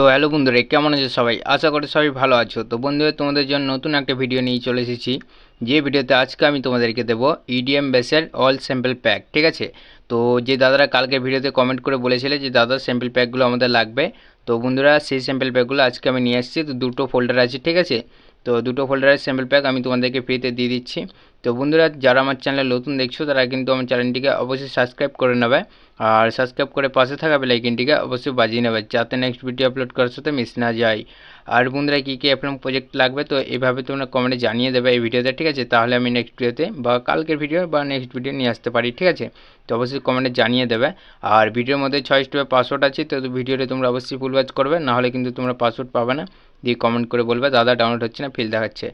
তো হ্যালো বন্ধুরা, কেমন আছো সবাই? আশা করি সবাই ভালো আছো। তো বন্ধুরা, তোমাদের জন্য নতুন একটা ভিডিও নিয়ে চলে এসেছি। যে ভিডিওতে আজকে আমি তোমাদেরকে দেবো ইডিএম বেসের অল স্যাম্পল প্যাক, ঠিক আছে? তো যে দাদারা কালকে ভিডিওতে কমেন্ট করে বলেছিলে যে দাদা স্যাম্পল প্যাকগুলো আমাদের লাগবে, তো বন্ধুরা সেই স্যাম্পল প্যাকগুলো আজকে আমি নিয়ে এসেছি। তো দুটো ফোল্ডার আছে, ঠিক আছে? তো দুটো ফোল্ডারের স্যাম্পল প্যাক আমি তোমাদেরকে ফ্রিতে দিয়ে দিচ্ছি। তো বন্ধুরা, যারা আমার চ্যানেলে নতুন দেখছো তারা কিন্তু আমার চ্যানেলটিকে অবশ্যই সাবস্ক্রাইব করে নেবে, আর সাবস্ক্রাইব করে পাশে থাকা বেল আইকনটিকে অবশ্যই বাজিয়ে নেবে, যাতে নেক্সট ভিডিও আপলোড করার সাথে মিস না যায়। আর বন্ধুরা, কী কী অ্যাপ্লাম প্রজেক্ট লাগবে তো এইভাবে তোমরা কমেন্টে জানিয়ে দেবে এই ভিডিওতে, ঠিক আছে? তাহলে আমি নেক্সট ভিডিওতে বা কালকের ভিডিও বা নেক্সট ভিডিও নিয়ে আসতে পারি, ঠিক আছে? তো অবশ্যই কমেন্টে জানিয়ে দেবে। আর ভিডিওর মধ্যে 6 স্টেপের পাসওয়ার্ড আছে, তো ভিডিওতে তোমরা অবশ্যই ফুল ওয়াচ করবে, নাহলে কিন্তু তোমরা পাসওয়ার্ড পাবে না। দিয়ে কমেন্ট করে বলবে দাদা ডাউনলোড হচ্ছে না, ফেল দেখাচ্ছে।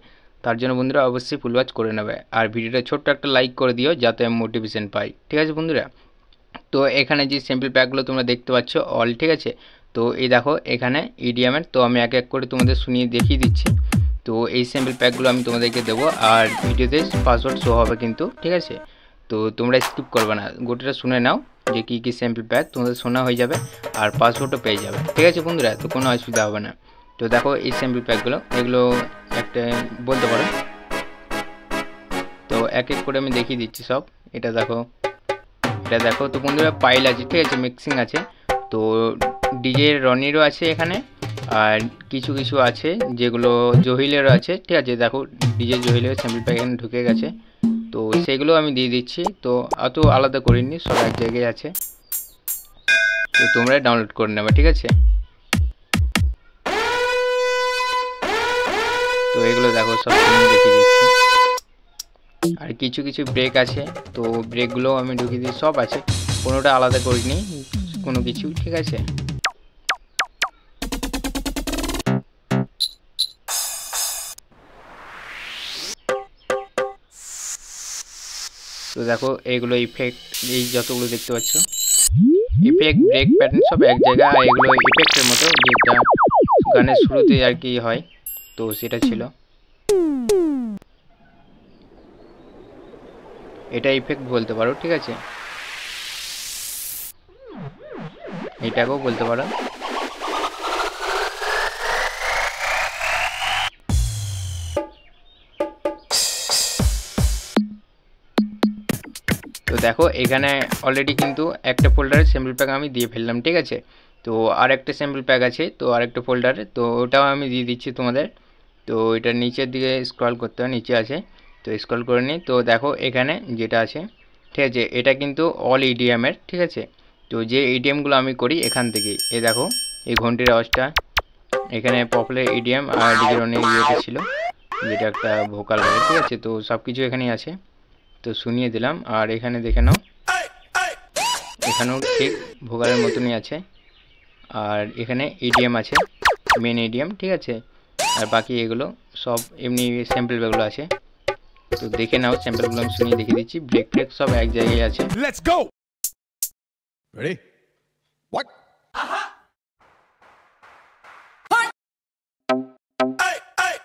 তার জন্য বন্ধুরা অবশ্যই ফুল ওয়াচ করে নেবে, আর ভিডিওটা ছোট্ট একটা লাইক করে দিও যাতে আমি মোটিভেশন পাই, ঠিক আছে বন্ধুরা? তো এখানে যে স্যাম্পল প্যাকগুলো তোমরা দেখতে পাচ্ছ অল, ঠিক আছে? তো এই দেখো এখানে ইডিএমের, তো আমি এক এক করে তোমাদের শুনিয়ে দেখিয়ে দিচ্ছি। তো এই স্যাম্পল প্যাকগুলো আমি তোমাদেরকে দেবো, আর ভিডিওতে পাসওয়ার্ড শো হবে কিন্তু, ঠিক আছে? তো তোমরা স্কিপ করবে না, গোটাটা শুনে নাও যে কী কী স্যাম্পল প্যাক তোমাদের শোনা হয়ে যাবে, আর পাসওয়ার্ডও পেয়ে যাবে, ঠিক আছে বন্ধুরা? তো কোনো অসুবিধা হবে না। তো দেখো এই স্যাম্পল প্যাকগুলো, এগুলো একটা বলতে পারো। তো এক এক করে আমি দেখিয়ে দিচ্ছি সব। এটা দেখো, এটা দেখো। তো বন্ধুরা পাইল আছে, ঠিক আছে? মিক্সিং আছে, তো ডিজে রনিরও আছে এখানে, আর কিছু কিছু আছে যেগুলো জহিলেরও আছে, ঠিক আছে? দেখো ডিজে জহিলের স্যাম্পল প্যাক এখানে ঢুকে গেছে, তো সেগুলো আমি দিয়ে দিচ্ছি। তো অত আলাদা করিনি, সব এক জায়গায় আছে, তো তোমরা ডাউনলোড করে নেবে, ঠিক আছে? তো এগুলো দেখো সব দেখিয়ে দিচ্ছি। আর কিছু কিছু ব্রেক আছে, তো ব্রেকগুলো আমি ঢুকিয়ে দিই, সব আছে, কোনোটা আলাদা করিনি কোনো কিছু, ঠিক আছে? তো দেখো এইগুলো ইফেক্ট, এই যতগুলো দেখতে পাচ্ছ ইফেক্ট, ব্রেক প্যাটার্ন সব এক জায়গায়, আর এগুলো ইফেক্টের মতো যেটা গানের শুরুতে আর কি হয়, তো সেটা ছিল। এটা ইফেক্ট বলতে পারো, ঠিক আছে? এটাকেও বলতে পারো। তো দেখো এখানে অলরেডি কিন্তু একটা ফোল্ডারে স্যাম্পল প্যাক আমি দিয়ে ফেললাম, ঠিক আছে? তো আর একটা স্যাম্পল প্যাক আছে, তো আরেকটা ফোল্ডারে, তো ওটাও আমি দিয়ে দিচ্ছি তোমাদের। তো এটা নিচের দিকে স্ক্রল করতে হয়, নিচে আছে, তো স্ক্রল করে নিই। তো দেখো এখানে যেটা আছে, ঠিক আছে? এটা কিন্তু অল ইডিএমের, ঠিক আছে? তো যে ইডিএমগুলো আমি করি এখান থেকেই, এই দেখো এই ঘন্টির আওয়াজটা, এখানে পপুলার ইডিএম আর ডিজে অনেক ইয়েতে ছিল, যেটা একটা ভোকাল হয়, ঠিক আছে? তো সব কিছু এখানেই আছে, তো শুনিয়ে দিলাম। আর এখানে দেখে নাও, এখানেও ঠিক ভোকালের মতনই আছে, আর এখানে ইডিএম আছে, মেন ইডিএম, ঠিক আছে? আর বাকি এগুলো সব এমনি স্যাম্পল যেগুলো আছে, তো দেখে নাও স্যাম্পলগুলো আমি শুনিয়ে দেখিয়ে দিচ্ছি। ব্রেক ফ্রেক সব এক জায়গায় আছে। Let's go. Ready? What? Hey, hey.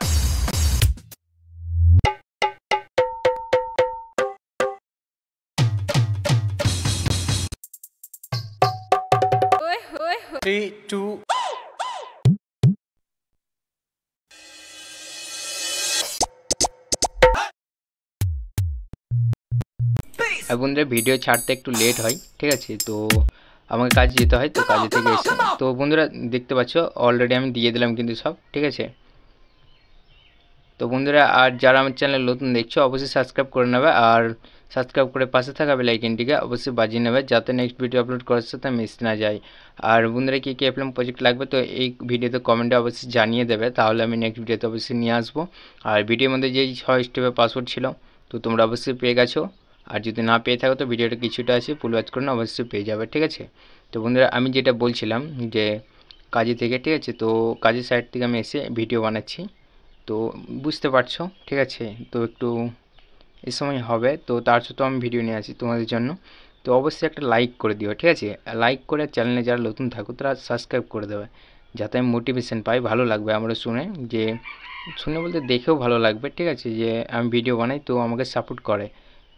Three, two. আর বন্ধুরা, ভিডিও ছাড়তে একটু লেট হয়, ঠিক আছে? তো আমাকে কাজে যেতে হয়, তো কাজে থেকে এসে, তো বন্ধুরা দেখতে পাচ্ছ অলরেডি আমি দিয়ে দিলাম কিন্তু সব, ঠিক আছে? তো বন্ধুরা, আর যারা আমার চ্যানেল নতুন দেখছো অবশ্যই সাবস্ক্রাইব করে নেবে, আর সাবস্ক্রাইব করে পাশে থাকা বেল আইকনটিকে অবশ্যই বাজিয়ে নেবে, যাতে নেক্সট ভিডিও আপলোড করার সাথে মিস না যায়। আর বন্ধুরা, কী কী অ্যাপ্লাম প্রজেক্ট লাগবে তো এই ভিডিওতে কমেন্টে অবশ্যই জানিয়ে দেবে, তাহলে আমি নেক্সট ভিডিওতে অবশ্যই নিয়ে আসবো। আর ভিডিওর মধ্যে যেই 6 স্টেপের পাসওয়ার্ড ছিল, তো তোমরা অবশ্যই পেয়ে গেছো, আর যদি না পেয়ে থাকো তো ভিডিওটা কিছুটা আছে ফুল ওয়াচ করে না, অবশ্যই পেয়ে যাবে, ঠিক আছে? তো বন্ধুরা, আমি যেটা বলছিলাম যে কাজে থেকে, ঠিক আছে? তো কাজের সাইড থেকে আমি এসে ভিডিও বানাচ্ছি, তো বুঝতে পারছো, ঠিক আছে? তো একটু এই সময় হবে, তো তার সাথেও আমি ভিডিও নিয়ে আসি তোমাদের জন্য। তো অবশ্যই একটা লাইক করে দিও, ঠিক আছে? লাইক করে চ্যানেলে যারা নতুন থাকো তারা সাবস্ক্রাইব করে দেবে, যাতে আমি মোটিভেশন পাই, ভালো লাগবে আমরা শুনে, যে শুনে বলতে দেখেও ভালো লাগবে, ঠিক আছে? যে আমি ভিডিও বানাই তো আমাকে সাপোর্ট করে।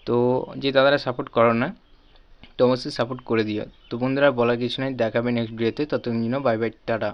তো যে দাদারা সাপোর্ট করো না, তো অবশ্যই সাপোর্ট করে দিও। তো বন্ধুরা, বলার কিছু নেই, দেখাবে নেক্সট ভিডিওতে, ততক্ষণ জন্য বাই বাই, টাটা।